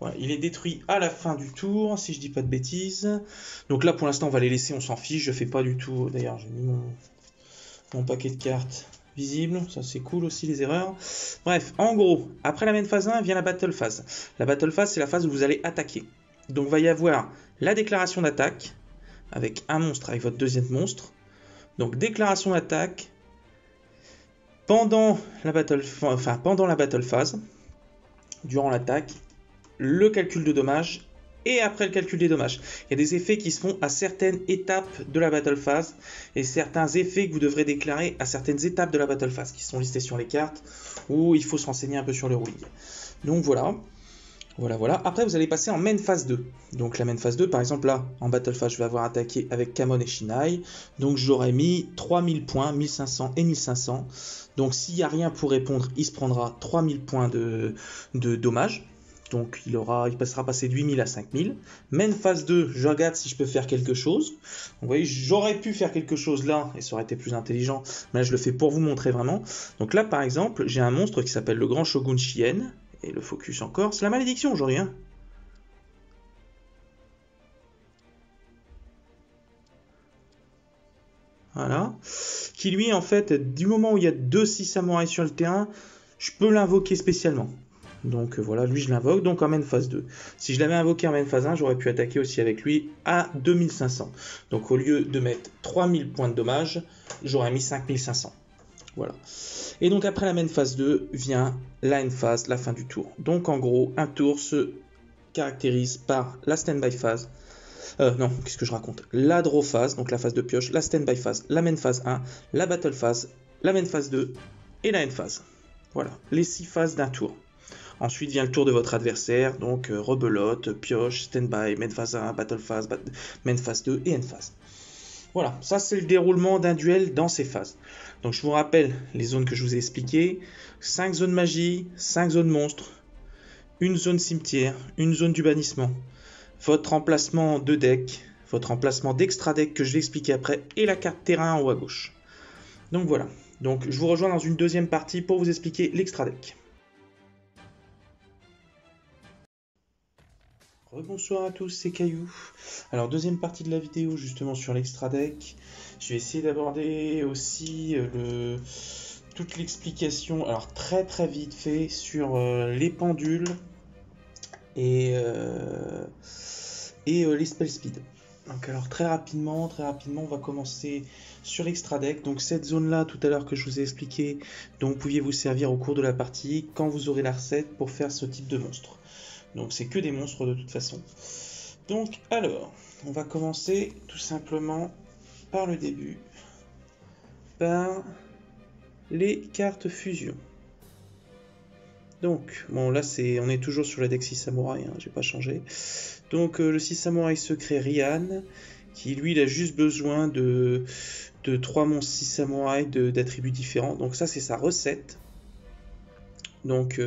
Voilà, il est détruit à la fin du tour, si je dis pas de bêtises. Donc là, pour l'instant, on va les laisser, on s'en fiche. Je fais pas du tout. D'ailleurs, j'ai mis mon paquet de cartes visible. Ça, c'est cool aussi, les erreurs. Bref, en gros, après la main phase 1 vient la battle phase. La battle phase, c'est la phase où vous allez attaquer. Donc, il va y avoir la déclaration d'attaque avec un monstre, avec votre deuxième monstre. Donc, déclaration d'attaque pendant la battle phase, durant l'attaque, le calcul de dommages et après le calcul des dommages. Il y a des effets qui se font à certaines étapes de la battle phase et certains effets que vous devrez déclarer à certaines étapes de la battle phase qui sont listés sur les cartes où il faut se renseigner un peu sur le ruling. Donc voilà. Après, vous allez passer en main phase 2. Donc la main phase 2, par exemple là, en battle phase, je vais avoir attaqué avec Kamon et Shinai. Donc j'aurais mis 3000 points, 1500 et 1500. Donc s'il n'y a rien pour répondre, il se prendra 3000 points de dommages. Donc il passera passer de 8000 à 5000. Main phase 2, je regarde si je peux faire quelque chose. Vous voyez, j'aurais pu faire quelque chose là, et ça aurait été plus intelligent. Mais là, je le fais pour vous montrer vraiment. Donc là, par exemple, j'ai un monstre qui s'appelle le Grand Shogun Shien. Et le focus encore, c'est la malédiction aujourd'hui. Hein. Voilà. Qui lui, en fait, du moment où il y a 2 6 samouraïs sur le terrain, je peux l'invoquer spécialement. Donc voilà, lui je l'invoque, donc en main phase 2. Si je l'avais invoqué en main phase 1, j'aurais pu attaquer aussi avec lui à 2500. Donc au lieu de mettre 3000 points de dommage, j'aurais mis 5500. Voilà. Et donc après la main phase 2 vient la end phase, la fin du tour. Donc en gros, un tour se caractérise par la standby phase. Non, qu'est-ce que je raconte? La draw phase, donc la phase de pioche, la standby phase, la main phase 1, la battle phase, la main phase 2 et la end phase. Voilà, les 6 phases d'un tour. Ensuite vient le tour de votre adversaire, donc rebelote, pioche, standby, main phase 1, battle phase, main phase 2 et end phase. Voilà, ça c'est le déroulement d'un duel dans ces phases. Donc je vous rappelle les zones que je vous ai expliquées. 5 zones magie, 5 zones monstres, une zone cimetière, une zone du bannissement, votre emplacement de deck, votre emplacement d'extra deck que je vais expliquer après, et la carte terrain en haut à gauche. Donc voilà, donc je vous rejoins dans une deuxième partie pour vous expliquer l'extra deck. Rebonsoir à tous, c'est Caillou. Alors deuxième partie de la vidéo justement sur l'extra deck. Je vais essayer d'aborder aussi toute l'explication, alors très vite fait, sur les pendules et les spell speed. Donc alors très rapidement, on va commencer sur l'extra deck. Donc cette zone là tout à l'heure que je vous ai expliqué, dont vous pouviez vous servir au cours de la partie quand vous aurez la recette pour faire ce type de monstre. Donc c'est que des monstres de toute façon. Donc alors, on va commencer tout simplement par le début, par les cartes fusion. Donc, bon là on est toujours sur la deck 6 samouraï, hein, j'ai pas changé. Donc le 6 samouraï secret Ryan, qui lui il a juste besoin de 3 monstres 6 samouraïs d'attributs différents. Donc ça c'est sa recette. Donc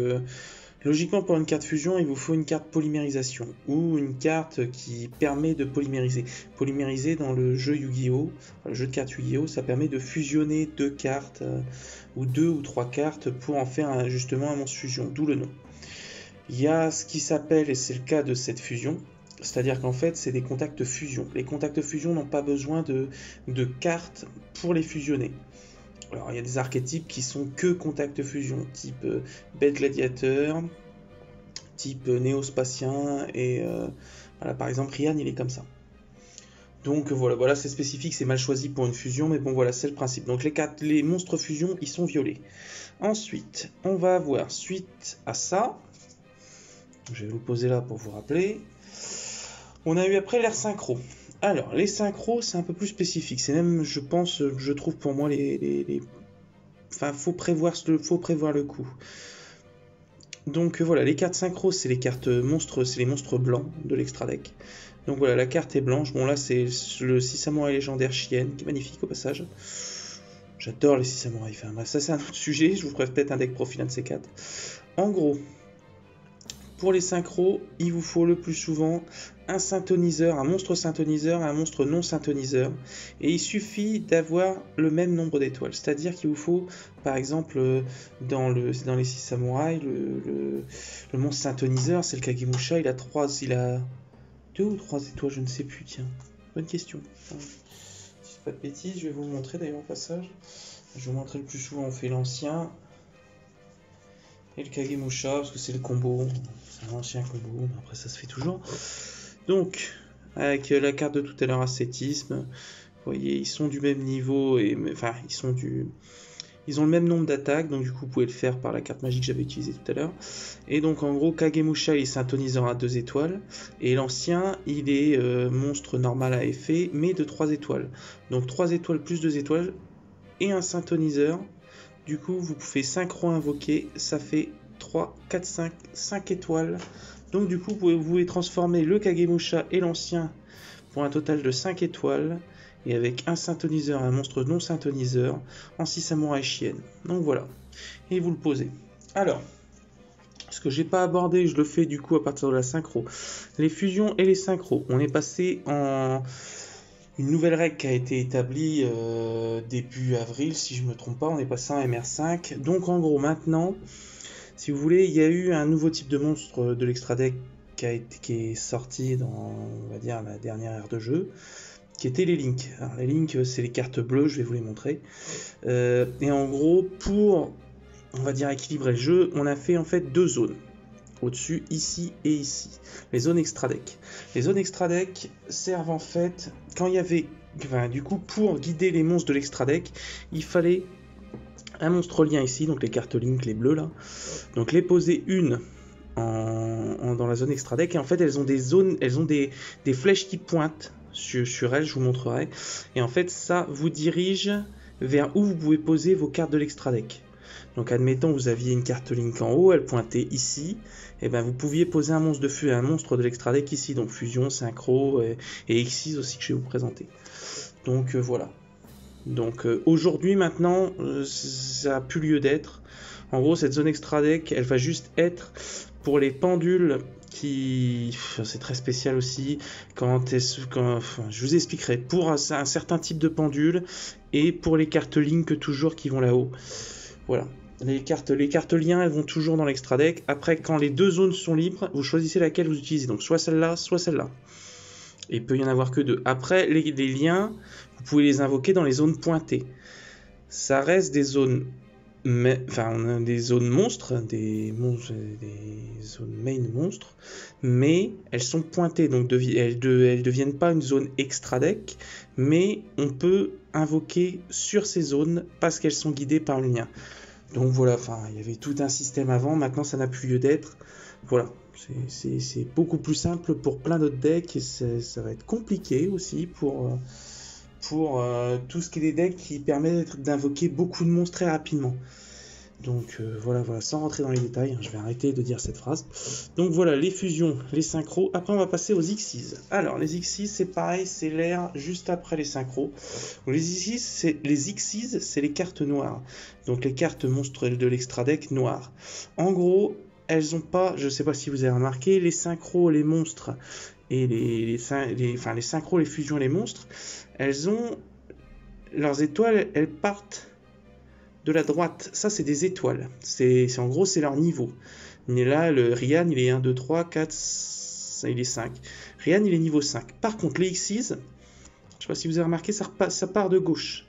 logiquement, pour une carte fusion, il vous faut une carte polymérisation ou une carte qui permet de polymériser. Polymériser dans le jeu Yu-Gi-Oh! Le jeu de cartes Yu-Gi-Oh! Ça permet de fusionner 2 cartes ou 2 ou 3 cartes pour en faire justement un monstre fusion, d'où le nom. Il y a ce qui s'appelle, et c'est le cas de cette fusion, c'est-à-dire qu'en fait, c'est des contacts fusion. Les contacts fusion n'ont pas besoin de cartes pour les fusionner. Alors, il y a des archétypes qui sont que contact fusion, type bête gladiateur, type néospatien, et voilà, par exemple, Ryan, il est comme ça. Donc voilà, c'est spécifique, c'est mal choisi pour une fusion, mais bon, voilà, c'est le principe. Donc les monstres fusion, ils sont violets. Ensuite, on va avoir, suite à ça, je vais vous le poser là pour vous rappeler, on a eu après l'air synchro. Alors, les synchros, c'est un peu plus spécifique. C'est même, je pense, je trouve pour moi Enfin, faut prévoir le coup. Donc voilà, les cartes synchro, c'est les cartes monstres, c'est les monstres blancs de l'extra deck. Donc voilà, la carte est blanche. Bon là, c'est le 6 samouraï légendaire Chien, qui est magnifique au passage. J'adore les 6 samouraïs. Enfin bref, ça c'est un autre sujet. Je vous ferai peut-être un deck profil, un de ces 4. En gros, pour les synchros, il vous faut le plus souvent un syntoniseur, un monstre syntoniseur et un monstre non syntoniseur. Et il suffit d'avoir le même nombre d'étoiles. C'est-à-dire qu'il vous faut, par exemple, dans les 6 samouraïs, le monstre syntoniseur, c'est le Kagemusha, il a 2 ou 3 étoiles, je ne sais plus, tiens. Bonne question. Si je dis pas de bêtises, je vais vous le montrer d'ailleurs au passage. Je vais vous montrer le plus souvent, on fait l'ancien. Et le Kagemusha, parce que c'est le combo. C'est un ancien combo, mais après ça se fait toujours. Donc, avec la carte de tout à l'heure, ascétisme, vous voyez, ils sont du même niveau, enfin, ils ont le même nombre d'attaques, donc du coup, vous pouvez le faire par la carte magique que j'avais utilisée tout à l'heure. Et donc, en gros, Kagemusha, il est syntoniseur à 2 étoiles, et l'ancien, il est monstre normal à effet, mais de 3 étoiles. Donc, 3 étoiles plus 2 étoiles, et un syntoniseur. Du coup, vous pouvez synchro invoquer, ça fait 3, 4, 5 étoiles. Donc du coup, vous pouvez transformer le Kagemusha et l'ancien pour un total de 5 étoiles. Et avec un syntoniseur et un monstre non syntoniseur en 6 samouraïs chiennes. Donc voilà. Et vous le posez. Alors, ce que j'ai pas abordé, je le fais du coup à partir de la synchro. Les fusions et les synchros. On est passé en une nouvelle règle qui a été établie début avril, si je ne me trompe pas. On est passé en MR5. Donc en gros, maintenant, si vous voulez, il y a eu un nouveau type de monstre de l'extra deck qui est sorti dans, on va dire, la dernière ère de jeu, qui était les Links. Alors les Links, c'est les cartes bleues, je vais vous les montrer. Et en gros, pour, on va dire, équilibrer le jeu, on a fait en fait 2 zones. Au-dessus, ici et ici. Les zones extra deck. Les zones extra deck servent en fait, quand il y avait, enfin, du coup, pour guider les monstres de l'extra deck, il fallait un monstre lien ici, donc les cartes Link, les bleues là. Donc les poser une dans la zone extra deck, et en fait elles ont des zones, elles ont des flèches qui pointent sur elles, je vous montrerai. Et en fait ça vous dirige vers où vous pouvez poser vos cartes de l'extra deck. Donc admettons vous aviez une carte Link en haut, elle pointait ici, et ben vous pouviez poser un monstre de feu, un monstre de l'extra deck ici, donc fusion, synchro et X6 aussi que je vais vous présenter. Donc voilà. Donc aujourd'hui maintenant ça a plus lieu d'être. En gros cette zone extra deck elle va juste être pour les pendules qui... C'est très spécial aussi. Je vous expliquerai. Pour un certain type de pendule et pour les cartes Link toujours qui vont là-haut. Voilà. Les cartes liens, elles vont toujours dans l'extra deck. Après, quand les 2 zones sont libres, vous choisissez laquelle vous utilisez. Donc soit celle-là, soit celle-là. Et il peut y en avoir que 2. Après, les liens, vous pouvez les invoquer dans les zones pointées. Ça reste des zones... Enfin, on a des zones monstres, des zones main monstres, mais elles sont pointées, donc elles deviennent pas une zone extra deck, mais on peut invoquer sur ces zones parce qu'elles sont guidées par le lien. Donc voilà, enfin, il y avait tout un système avant, maintenant ça n'a plus lieu d'être. Voilà, c'est beaucoup plus simple pour plein d'autres decks et ça va être compliqué aussi pour tout ce qui est des decks qui permettent d'invoquer beaucoup de monstres très rapidement. Donc voilà, sans rentrer dans les détails, je vais arrêter de dire cette phrase. Donc voilà, les fusions, les synchros. Après, on va passer aux X6. Alors, les X6, c'est pareil, c'est l'ère juste après les synchros. Les X6, c'est les cartes noires. Donc les cartes monstres de l'extra deck noires. En gros, elles ont pas, je sais pas si vous avez remarqué, les synchros, les monstres et les synchros, les fusions, les monstres, elles ont leurs étoiles, elles partent de la droite. Ça, c'est des étoiles. En gros, c'est leur niveau. Mais là, le Ryan, il est 1, 2, 3, 4, il est 5. Ryan, il est niveau 5. Par contre, les X6, je sais pas si vous avez remarqué, ça part de gauche.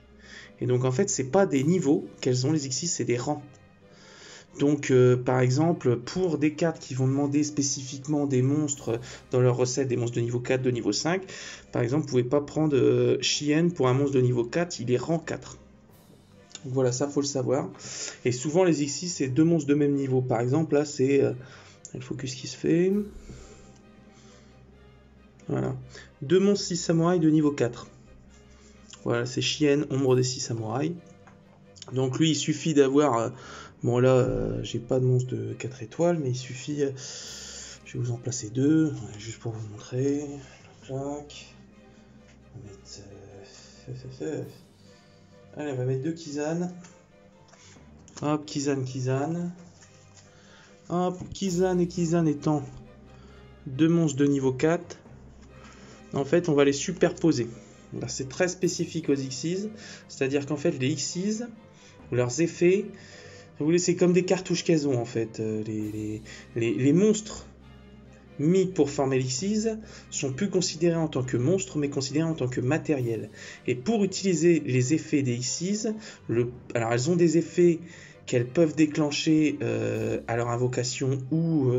Et donc, en fait, c'est pas des niveaux qu'elles ont, les X6, c'est des rangs. Donc, par exemple, pour des cartes qui vont demander spécifiquement des monstres dans leur recette, des monstres de niveau 4, de niveau 5, par exemple, vous pouvez pas prendre Chien pour un monstre de niveau 4, il est rang 4. Donc voilà, ça faut le savoir. Et souvent les X6 c'est 2 monstres de même niveau. Par exemple là c'est le focus qui se fait. Voilà. 2 monstres 6 samouraïs de niveau 4. Voilà, c'est Chien, ombre des 6 samouraïs. Donc lui il suffit d'avoir... bon là j'ai pas de monstre de 4 étoiles, mais il suffit... je vais vous en placer 2, juste pour vous montrer. On va mettre... Allez, on va mettre 2 Kizan. Hop, Kizan. Hop, Kizan et Kizan étant deux monstres de niveau 4, en fait, on va les superposer. Là, c'est très spécifique aux Xyz, c'est-à-dire qu'en fait, les Xyz, leurs effets, vous voulez, c'est comme des cartouches qu'elles ont en fait. Les monstres mis pour former l'Xyz sont plus considérés en tant que monstres, mais considérés en tant que matériel. Et pour utiliser les effets des Xyz, alors elles ont des effets qu'elles peuvent déclencher à leur invocation ou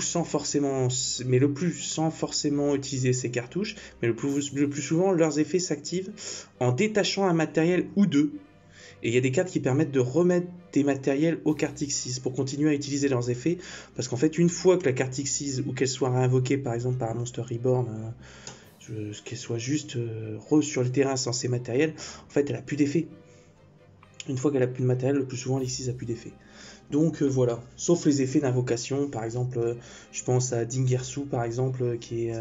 sans forcément, mais le plus sans forcément utiliser ces cartouches, mais le plus souvent leurs effets s'activent en détachant un matériel ou deux. Et il y a des cartes qui permettent de remettre des matériels aux cartes Xyz pour continuer à utiliser leurs effets. Parce qu'en fait, une fois que la carte Xyz, ou qu'elle soit réinvoquée par exemple par un Monster Reborn, qu'elle soit juste sur le terrain sans ses matériels, en fait, elle a plus d'effet. Une fois qu'elle a plus de matériel, le plus souvent l'Xyz a plus d'effet. Donc voilà, sauf les effets d'invocation, par exemple, je pense à Dingirsu par exemple, qui est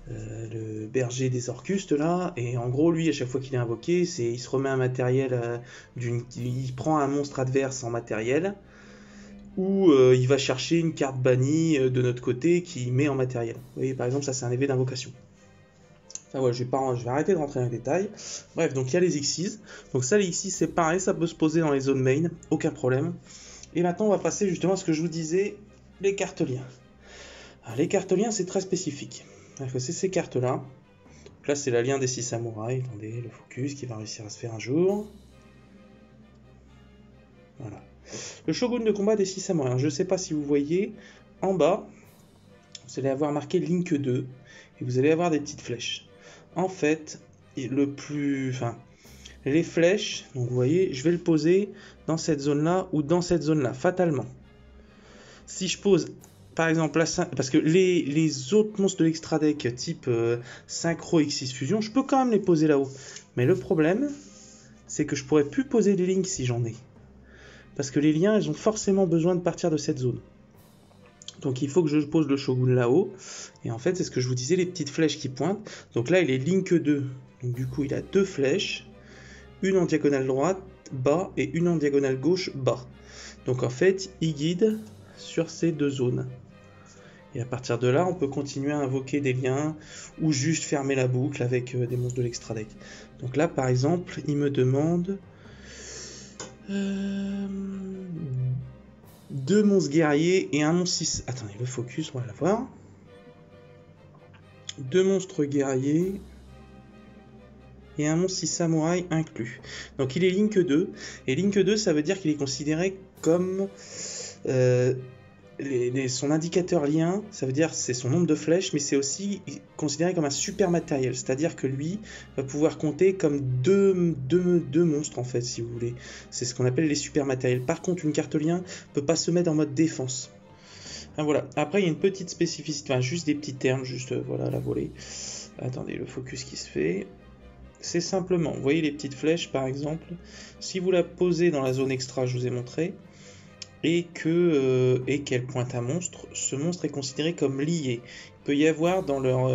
le berger des Orcustes là, et en gros lui à chaque fois qu'il est invoqué, il se remet un matériel, il prend un monstre adverse en matériel, ou il va chercher une carte bannie de notre côté qui met en matériel. Vous voyez par exemple ça c'est un effet d'invocation. Enfin voilà, je vais arrêter de rentrer dans les détails. Bref, donc il y a les Xyz. Donc ça les Xyz c'est pareil, ça peut se poser dans les zones main, aucun problème. Et maintenant on va passer justement à ce que je vous disais, les cartes liens. Alors, les cartes liens c'est très spécifique. C'est ces cartes là. Là c'est la lien des 6 samouraïs. Attendez, le focus qui va réussir à se faire un jour. Voilà. Le shogun de combat des 6 samouraïs. Alors, je ne sais pas si vous voyez, en bas, vous allez avoir marqué Link 2. Et vous allez avoir des petites flèches. En fait, les flèches, donc vous voyez, je vais le poser dans cette zone là ou dans cette zone là, fatalement. Si je pose par exemple la parce que les autres monstres de l'extra deck type Synchro X6 Fusion, je peux quand même les poser là-haut. Mais le problème, c'est que je pourrais plus poser les links si j'en ai. Parce que les liens, ils ont forcément besoin de partir de cette zone. Donc il faut que je pose le shogun là-haut. Et en fait, c'est ce que je vous disais, les petites flèches qui pointent. Donc là, il est Link 2. Donc du coup, il a deux flèches. Une en diagonale droite, bas, et une en diagonale gauche, bas. Donc en fait, il guide sur ces deux zones. Et à partir de là, on peut continuer à invoquer des liens ou juste fermer la boucle avec des monstres de l'extra deck. Donc là, par exemple, il me demande deux monstres guerriers et un monstre 6. Attendez, le focus, on va l'avoir. Deux monstres guerriers et un monstre 6 samouraï inclus. Donc il est Link 2. Et Link 2, ça veut dire qu'il est considéré comme son indicateur lien, ça veut dire c'est son nombre de flèches, mais c'est aussi considéré comme un super matériel, c'est-à-dire que lui va pouvoir compter comme deux monstres en fait, si vous voulez. C'est ce qu'on appelle les super matériels. Par contre, une carte lien peut pas se mettre en mode défense. Ah, voilà. Après, il y a une petite spécificité, enfin juste des petits termes, juste voilà la volée. Attendez, le focus qui se fait. C'est simplement, vous voyez les petites flèches par exemple, si vous la posez dans la zone extra, je vous ai montré, et qu'elle pointe un monstre, ce monstre est considéré comme lié. Il peut y avoir dans leur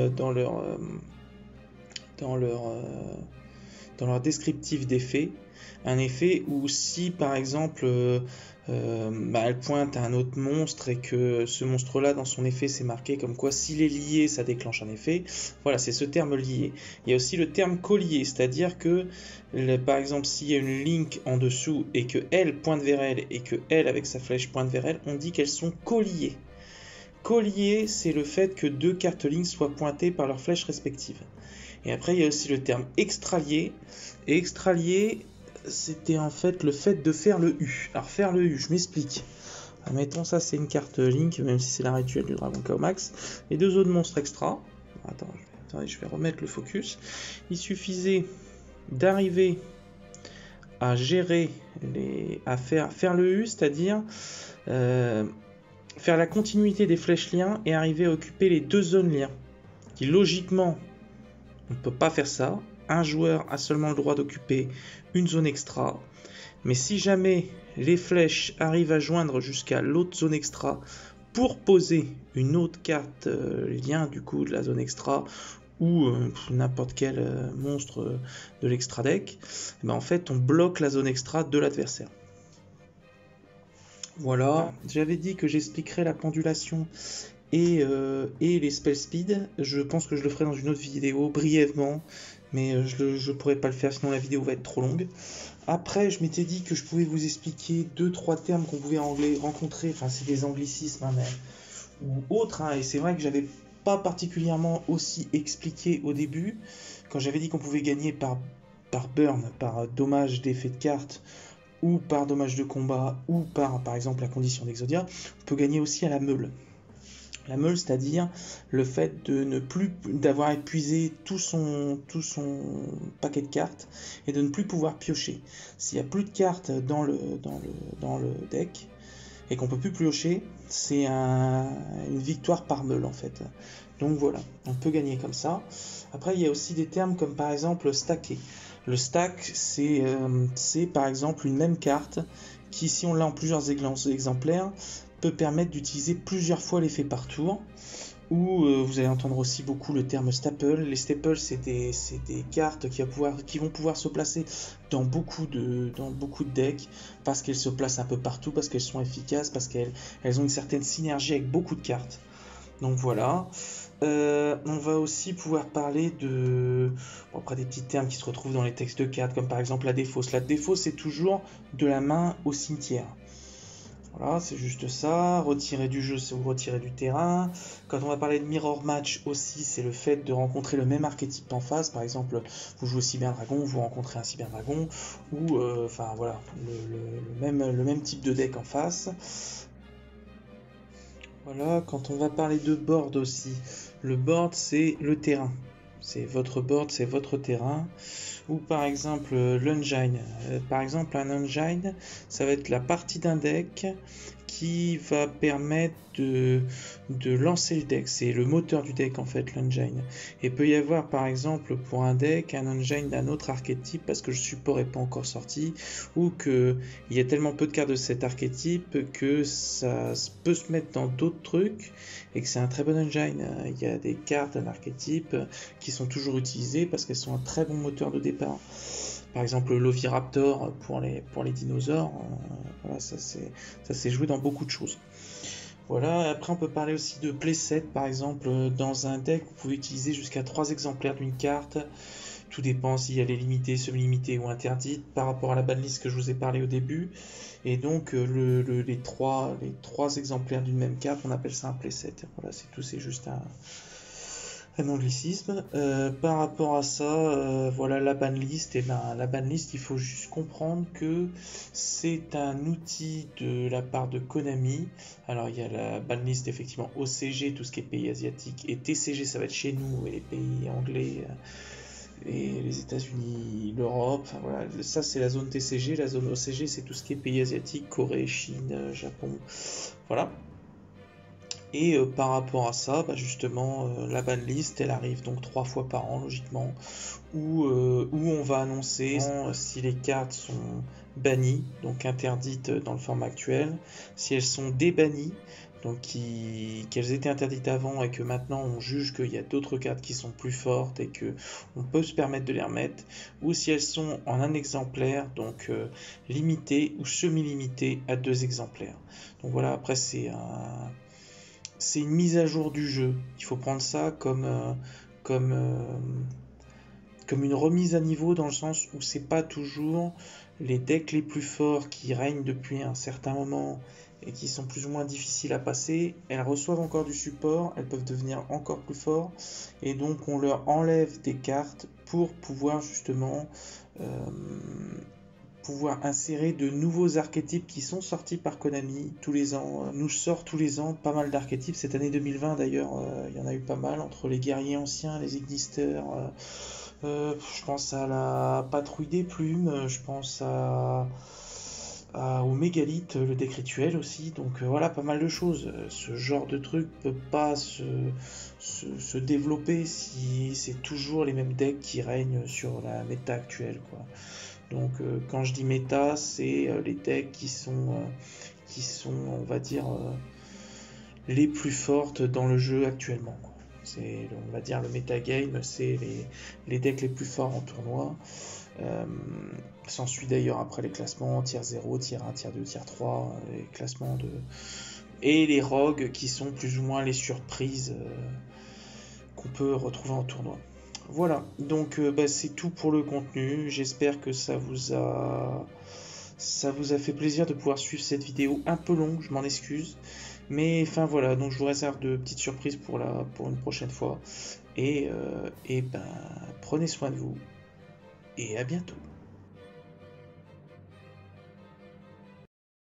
descriptif d'effet un effet où si par exemple elle pointe à un autre monstre et que ce monstre là dans son effet c'est marqué comme quoi s'il est lié ça déclenche un effet, voilà c'est ce terme lié. Il y a aussi le terme collier, c'est à dire que par exemple s'il y a une link en dessous et que elle pointe vers elle et que elle avec sa flèche pointe vers elle, on dit qu'elles sont colliées. Collier, c'est le fait que deux cartes link soient pointées par leurs flèches respectives. Et après il y a aussi le terme extralié, et extralié c'était en fait le fait de faire le U. Alors faire le U, je m'explique. Admettons ça c'est une carte Link, même si c'est la rituelle du Dragon Chaos Max. Les deux autres monstres extra. Attendez, je vais remettre le focus. Il suffisait d'arriver à gérer à faire le U, c'est-à-dire faire la continuité des flèches liens et arriver à occuper les deux zones liens. Qui logiquement, on ne peut pas faire ça. Un joueur a seulement le droit d'occuper une zone extra, mais si jamais les flèches arrivent à joindre jusqu'à l'autre zone extra pour poser une autre carte lien du coup de la zone extra ou n'importe quel monstre de l'extra deck, en fait on bloque la zone extra de l'adversaire. Voilà, j'avais dit que j'expliquerais la pendulation et les spell speed. Je pense que je le ferai dans une autre vidéo brièvement, mais je pourrais pas le faire sinon la vidéo va être trop longue. Après, je m'étais dit que je pouvais vous expliquer deux trois termes qu'on pouvait rencontrer, enfin c'est des anglicismes hein, ou autres, hein, et c'est vrai que j'avais pas particulièrement aussi expliqué au début, quand j'avais dit qu'on pouvait gagner par burn, par dommage d'effet de carte, ou par dommage de combat, ou par exemple la condition d'Exodia, on peut gagner aussi à la meule. La meule, c'est-à-dire le fait de ne plus d'avoir épuisé tout son paquet de cartes et de ne plus pouvoir piocher. S'il n'y a plus de cartes dans le deck et qu'on peut plus piocher, c'est une victoire par meule en fait. Donc voilà, on peut gagner comme ça. Après, il y a aussi des termes comme par exemple stacker. Le stack, c'est par exemple une même carte qui, si on l'a en plusieurs exemplaires, peut permettre d'utiliser plusieurs fois l'effet par tour. Ou vous allez entendre aussi beaucoup le terme staple. Les staples, c'est des cartes qui vont pouvoir se placer dans beaucoup de decks parce qu'elles se placent un peu partout, parce qu'elles sont efficaces, parce qu'elles ont une certaine synergie avec beaucoup de cartes. Donc voilà. On va aussi pouvoir parler après des petits termes qui se retrouvent dans les textes de cartes, comme par exemple la défausse. La défausse, c'est toujours de la main au cimetière. Voilà, c'est juste ça. Retirer du jeu, c'est vous retirer du terrain. Quand on va parler de mirror match aussi, c'est le fait de rencontrer le même archétype en face. Par exemple, vous jouez Cyberdragon, vous rencontrez un Cyberdragon, ou enfin voilà, le même type de deck en face. Voilà, quand on va parler de board aussi, le board c'est le terrain. C'est votre board, c'est votre terrain. Ou par exemple l'engine. Par exemple un engine, ça va être la partie d'un deck qui va permettre de lancer le deck. C'est le moteur du deck en fait, l'engine. Et peut y avoir par exemple pour un deck un engine d'un autre archétype parce que le support n'est pas encore sorti ou qu'il y a tellement peu de cartes de cet archétype que ça peut se mettre dans d'autres trucs et que c'est un très bon engine. Il y a des cartes d'un archétype qui sont toujours utilisées parce qu'elles sont un très bon moteur de départ. Par exemple l'Oviraptor pour les dinosaures, voilà, ça s'est joué dans beaucoup de choses. Voilà, après on peut parler aussi de playset, par exemple dans un deck vous pouvez utiliser jusqu'à 3 exemplaires d'une carte, tout dépend si elle est limitée, semi-limitée ou interdite par rapport à la banlist que je vous ai parlé au début, et donc les trois exemplaires d'une même carte on appelle ça un playset. Voilà, c'est tout, c'est juste un anglicisme. Par rapport à ça, voilà la banlist. Et ben la banlist, il faut juste comprendre que c'est un outil de la part de Konami. Alors il y a la banlist effectivement OCG, tout ce qui est pays asiatiques, et TCG, ça va être chez nous et les pays anglais. Et les États-Unis, l'Europe, enfin voilà, ça c'est la zone TCG, la zone OCG c'est tout ce qui est pays asiatiques, Corée, Chine, Japon, voilà. Et par rapport à ça, bah justement, la banlist, elle arrive donc 3 fois par an, logiquement, où on va annoncer si les cartes sont bannies, donc interdites dans le format actuel, si elles sont débannies, donc qu'elles étaient interdites avant et que maintenant on juge qu'il y a d'autres cartes qui sont plus fortes et que on peut se permettre de les remettre, ou si elles sont en un exemplaire, donc limitées ou semi-limitées à 2 exemplaires. Donc voilà, après c'est une mise à jour du jeu. Il faut prendre ça comme, comme une remise à niveau dans le sens où c'est pas toujours les decks les plus forts qui règnent depuis un certain moment et qui sont plus ou moins difficiles à passer. Elles reçoivent encore du support, elles peuvent devenir encore plus forts et donc on leur enlève des cartes pour pouvoir justement insérer de nouveaux archétypes qui sont sortis par Konami tous les ans, nous sort tous les ans pas mal d'archétypes. Cette année 2020 d'ailleurs, il y en a eu pas mal entre les guerriers anciens, les Ignisters, je pense à la patrouille des plumes, je pense au mégalithe, le deck rituel aussi, donc voilà, pas mal de choses. Ce genre de truc peut pas se développer si c'est toujours les mêmes decks qui règnent sur la méta actuelle, quoi. Donc quand je dis méta, c'est les decks qui sont, on va dire, les plus fortes dans le jeu actuellement, quoi. C'est, on va dire, le metagame, c'est les decks les plus forts en tournoi. S'ensuit d'ailleurs après les classements tier 0, tier 1, tier 2, tier 3, les classements de... et les rogues qui sont plus ou moins les surprises qu'on peut retrouver en tournoi. Voilà, donc c'est tout pour le contenu. J'espère que ça vous a fait plaisir de pouvoir suivre cette vidéo un peu longue, je m'en excuse. Mais enfin voilà, donc je vous réserve de petites surprises pour une prochaine fois. Et prenez soin de vous et à bientôt.